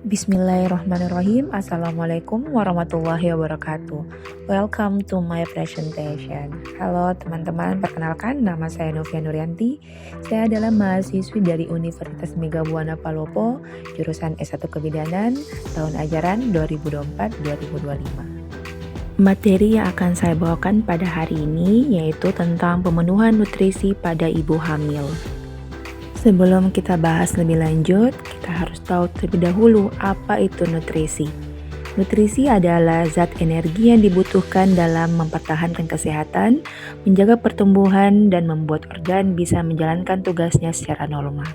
Bismillahirrahmanirrahim. Assalamualaikum warahmatullahi wabarakatuh. Welcome to my presentation. Halo teman-teman, perkenalkan nama saya Novia Nuryanti. Saya adalah mahasiswi dari Universitas Megabuana Palopo, jurusan S1 Kebidanan, tahun ajaran 2024-2025. Materi yang akan saya bawakan pada hari ini yaitu tentang pemenuhan nutrisi pada ibu hamil. Sebelum kita bahas lebih lanjut, kita harus tahu terlebih dahulu apa itu nutrisi. Nutrisi adalah zat energi yang dibutuhkan dalam mempertahankan kesehatan, menjaga pertumbuhan, dan membuat organ bisa menjalankan tugasnya secara normal.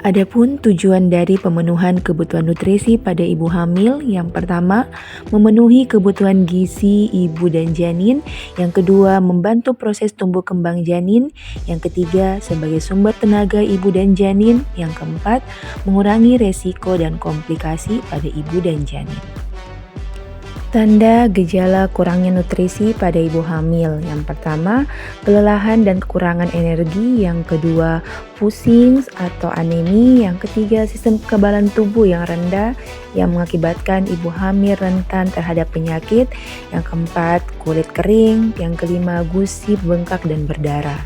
Adapun tujuan dari pemenuhan kebutuhan nutrisi pada ibu hamil, yang pertama, memenuhi kebutuhan gizi ibu dan janin, yang kedua, membantu proses tumbuh kembang janin, yang ketiga, sebagai sumber tenaga ibu dan janin, yang keempat, mengurangi resiko dan komplikasi pada ibu dan janin. Tanda gejala kurangnya nutrisi pada ibu hamil. Yang pertama, kelelahan dan kekurangan energi. Yang kedua, pusing atau anemi. Yang ketiga, sistem kekebalan tubuh yang rendah yang mengakibatkan ibu hamil rentan terhadap penyakit. Yang keempat, kulit kering. Yang kelima, gusi, bengkak dan berdarah.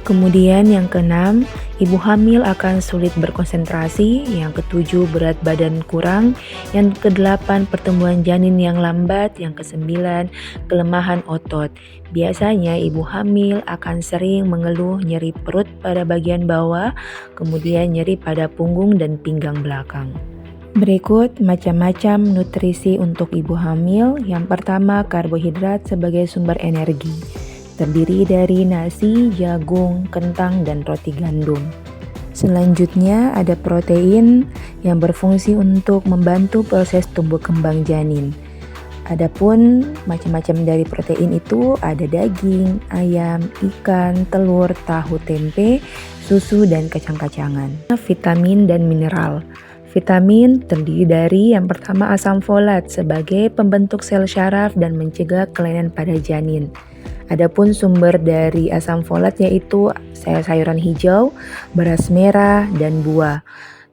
Kemudian yang keenam, ibu hamil akan sulit berkonsentrasi. Yang ketujuh, berat badan kurang. Yang kedelapan, pertumbuhan janin yang lambat. Yang kesembilan, kelemahan otot. Biasanya ibu hamil akan sering mengeluh nyeri perut pada bagian bawah, kemudian nyeri pada punggung dan pinggang belakang. Berikut macam-macam nutrisi untuk ibu hamil. Yang pertama, karbohidrat sebagai sumber energi. Terdiri dari nasi, jagung, kentang, dan roti gandum. Selanjutnya ada protein yang berfungsi untuk membantu proses tumbuh kembang janin. Adapun macam-macam dari protein itu ada daging, ayam, ikan, telur, tahu tempe, susu, dan kacang-kacangan. Vitamin dan mineral. Vitamin terdiri dari yang pertama asam folat sebagai pembentuk sel syaraf dan mencegah kelainan pada janin. Adapun sumber dari asam folat yaitu sayur-sayuran hijau, beras merah, dan buah.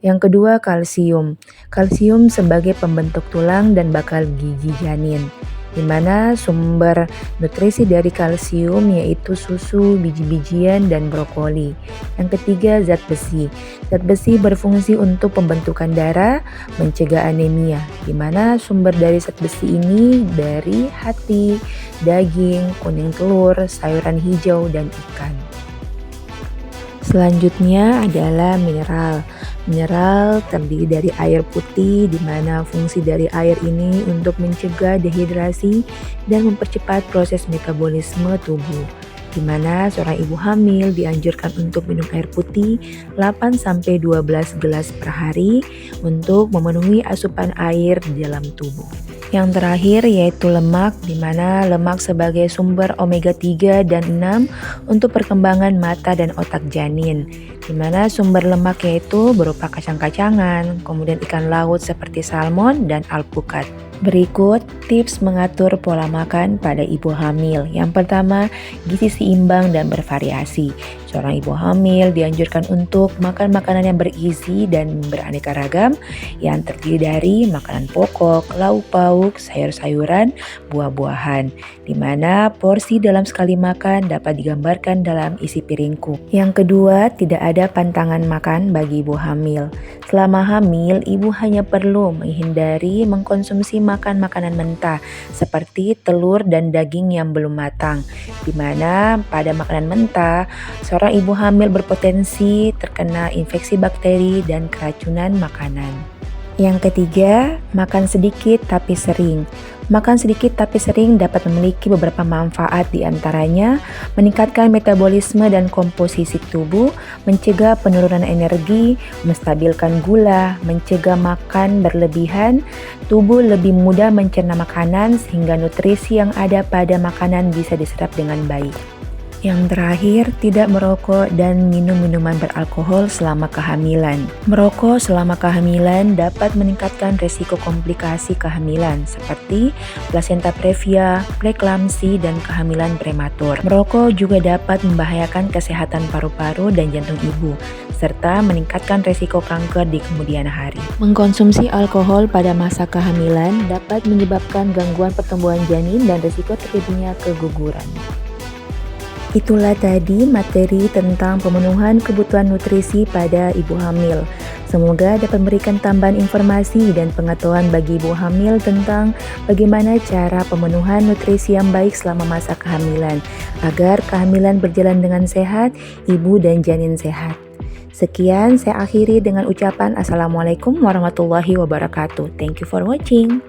Yang kedua, kalsium. Kalsium sebagai pembentuk tulang dan bakal gigi janin, di mana sumber nutrisi dari kalsium yaitu susu, biji-bijian, dan brokoli. Yang ketiga, zat besi. Zat besi berfungsi untuk pembentukan darah, mencegah anemia, di mana sumber dari zat besi ini dari hati, daging, kuning telur, sayuran hijau, dan ikan. Selanjutnya adalah mineral. Mineral terdiri dari air putih, di mana fungsi dari air ini untuk mencegah dehidrasi dan mempercepat proses metabolisme tubuh, di mana seorang ibu hamil dianjurkan untuk minum air putih 8-12 gelas per hari untuk memenuhi asupan air di dalam tubuh. Yang terakhir yaitu lemak, di mana lemak sebagai sumber omega 3 dan 6 untuk perkembangan mata dan otak janin, di mana sumber lemak yaitu berupa kacang-kacangan, kemudian ikan laut seperti salmon dan alpukat. Berikut tips mengatur pola makan pada ibu hamil. Yang pertama, gizi seimbang dan bervariasi. Seorang ibu hamil dianjurkan untuk makan makanan yang bergizi dan beraneka ragam yang terdiri dari makanan pokok, lauk pauk, sayur-sayuran, buah-buahan, di mana porsi dalam sekali makan dapat digambarkan dalam isi piringku. Yang kedua, tidak ada pantangan makan bagi ibu hamil. Selama hamil, ibu hanya perlu menghindari mengkonsumsi makan makanan mentah seperti telur dan daging yang belum matang, di mana pada makanan mentah seorang ibu hamil berpotensi terkena infeksi bakteri dan keracunan makanan. Yang ketiga, makan sedikit tapi sering. Makan sedikit tapi sering dapat memiliki beberapa manfaat, di antaranya meningkatkan metabolisme dan komposisi tubuh, mencegah penurunan energi, menstabilkan gula, mencegah makan berlebihan, tubuh lebih mudah mencerna makanan sehingga nutrisi yang ada pada makanan bisa diserap dengan baik. Yang terakhir, tidak merokok dan minum minuman beralkohol selama kehamilan. Merokok selama kehamilan dapat meningkatkan risiko komplikasi kehamilan seperti plasenta previa, preeklamsi, dan kehamilan prematur. Merokok juga dapat membahayakan kesehatan paru-paru dan jantung ibu, serta meningkatkan resiko kanker di kemudian hari. Mengkonsumsi alkohol pada masa kehamilan dapat menyebabkan gangguan pertumbuhan janin dan resiko terjadinya keguguran. Itulah tadi materi tentang pemenuhan kebutuhan nutrisi pada ibu hamil. Semoga dapat memberikan tambahan informasi dan pengetahuan bagi ibu hamil tentang bagaimana cara pemenuhan nutrisi yang baik selama masa kehamilan, agar kehamilan berjalan dengan sehat, ibu dan janin sehat. Sekian, saya akhiri dengan ucapan Assalamualaikum warahmatullahi wabarakatuh. Thank you for watching.